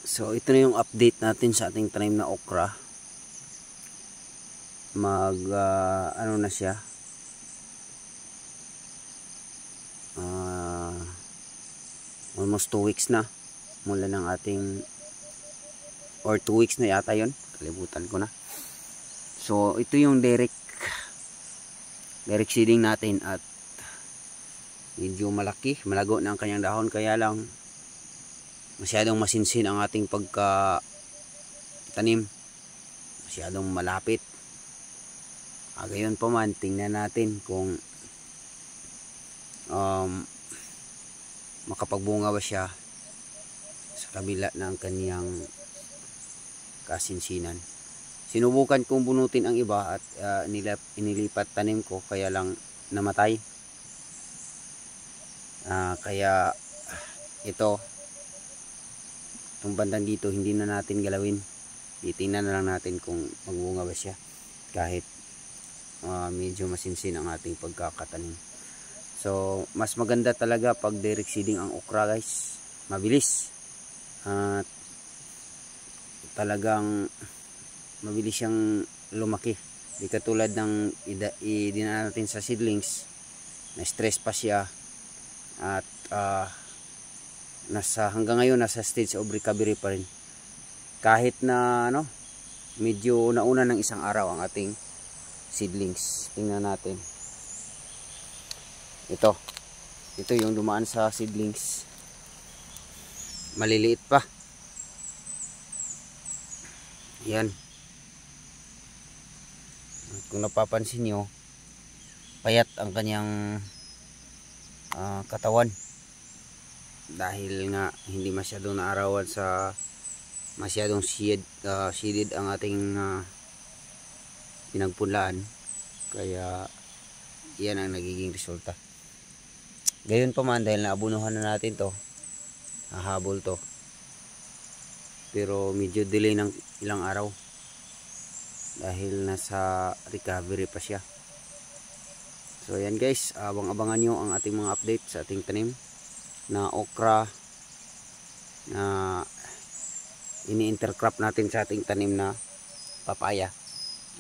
So ito na yung update natin sa ating tanim na okra. Ano na siya, almost 2 weeks na mula ng ating, or 2 weeks na yata yon, kalimutan ko na. So ito yung direct seeding natin at medyo malaki, malago na ang kanyang dahon, kaya lang masyadong masinsin ang ating pagkatanim, masyadong malapit. Gayon pa man, tingnan natin kung makapagbunga ba siya sa kabila ng kaniyang kasinsinan. Sinubukan kong bunutin ang iba at inilipat tanim ko, kaya lang namatay. Kaya itong bandang dito hindi na natin galawin. Titingnan na lang natin kung magbunga ba siya kahit medyo masinsin ang ating pagkakatanim. So mas maganda talaga pag direct seeding ang okra, guys. Mabilis at talagang mabilis siyang lumaki. Di katulad ng idinaan natin sa seedlings, na stress pa siya at hanggang ngayon nasa stage of recovery pa rin, kahit na medyo nauna ng isang araw ang ating seedlings. Tingnan natin. Ito yung dumaan sa seedlings, maliliit pa. Yan, kung napapansin nyo, payat ang kanyang katawan dahil nga hindi masyadong naarawan sa masyadong seeded ang ating pinagpunlaan, kaya yan ang nagiging resulta. Gayon pa man, dahil naabunuhan na natin to, hahabol to, pero medyo delay ng ilang araw dahil nasa recovery pa siya. So yan, guys, abang-abangan nyo ang ating mga update sa ating tanim na okra na ini-intercrop natin sa ating tanim na papaya.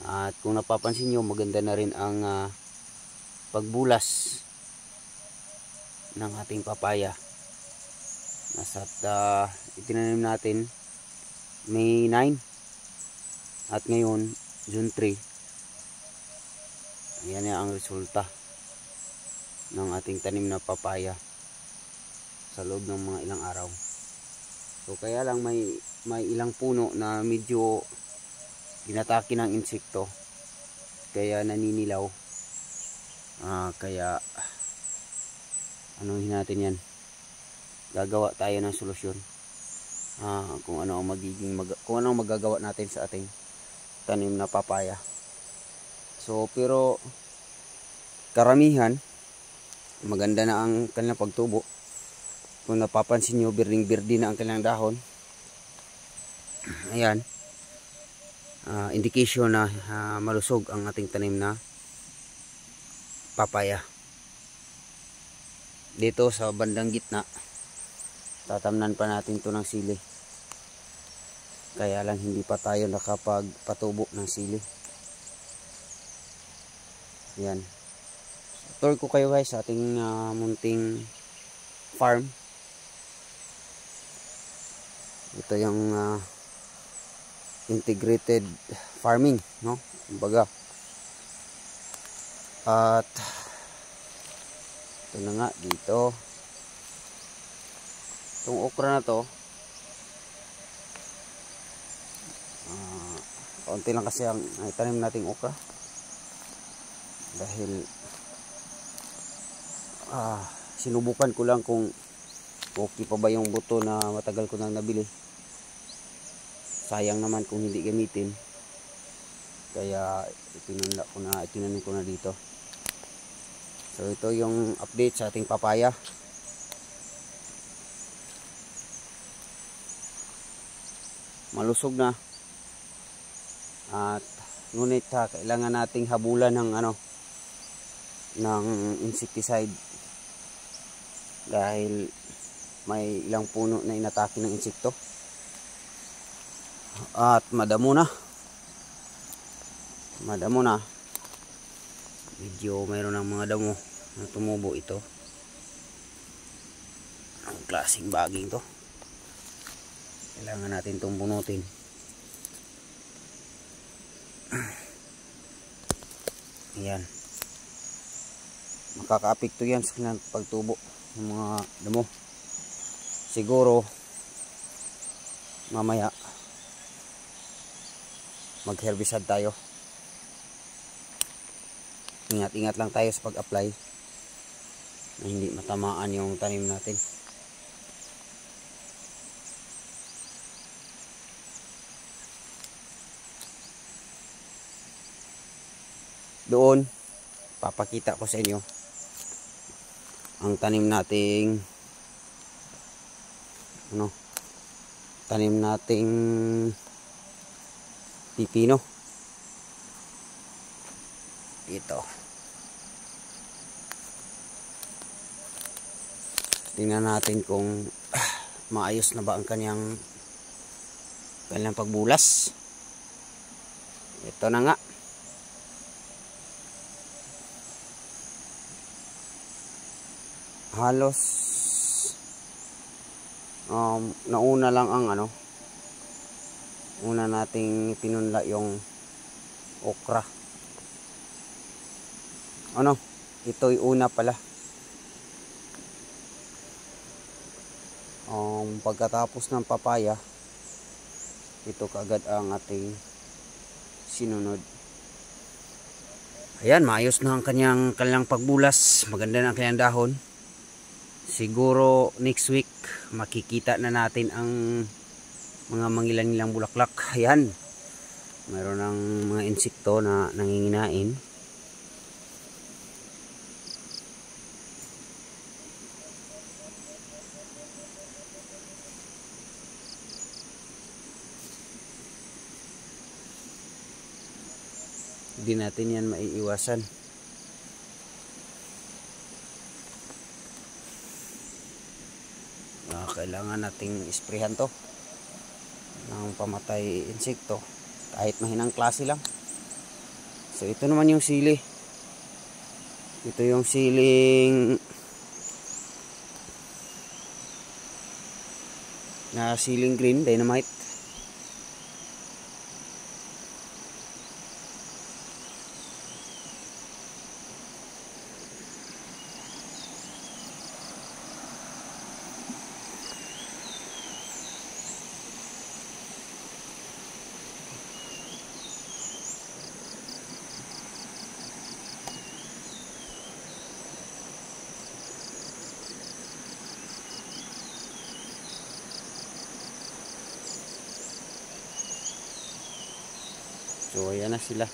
At kung napapansin nyo, maganda na rin ang pagbulas ng ating papaya. Itinanim natin May 9 at ngayon June 3. Ayan na ang resulta ng ating tanim na papaya sa loob ng mga ilang araw. So kaya lang may ilang puno na medyo inatake ng insekto, kaya naninilaw. Kaya anuhin natin yan, gagawa tayo ng solusyon kung ano ang magagawa natin sa ating tanim na papaya. So pero karamihan maganda na ang kanilang pagtubo. Kung napapansin nyo, birding-birdi na ang kanilang dahon. Ayan, indication na malusog ang ating tanim na papaya. Dito sa bandang gitna, tatamnan pa natin to ng sili, kaya lang hindi pa tayo nakapagpatubo ng sili. Yan, tour ko kayo, guys, sa ating munting farm. Ito yung integrated farming, no? Kumbaga. At ito na nga dito. Itong okra na to, kaunti lang kasi ang itanim nating okra dahil sinubukan ko lang kung okay pa ba yung buto na matagal ko nang nabili. Sayang naman kung hindi gamitin, kaya itinanim ko na dito. So ito yung update sa ating papaya. Malusog na, at ngunit kailangan nating habulan ng insecticide dahil may ilang puno na inatake ng insekto. At madamo na. Medyo mayroon ng mga damo na tumubo ito. Ang klaseng baging to. Kailangan natin itong bunutin. Ayan. Makaka-apekto yan sa kanilang pagtubo ng mga damo. Siguro mamaya mag-herbicide tayo. Ingat-ingat lang tayo sa pag-apply na hindi matamaan yung tanim natin. Doon papakita ko sa inyo ang tanim nating pipino. Ito. Tingnan natin kung maayos na ba ang kanyang pagbulas. Ito na nga. Halos nauna lang ang una nating pinunla yung okra. Ito'y una pala. Pagkatapos ng papaya, ito kaagad ang ating sinunod. Ayan, maayos na ang kanyang pagbulas. Maganda na ang kanyang dahon. Siguro next week makikita na natin ang mga mangilan-ilang bulaklak. Ayan, mayroon ng mga insekto na nanginginain. Hindi natin yan maiiwasan. Kailangan nating isprehan to ng pamatay insekto kahit mahinang klase lang. So ito naman yung sili. Ito yung siling green dynamite. So ayan na sila.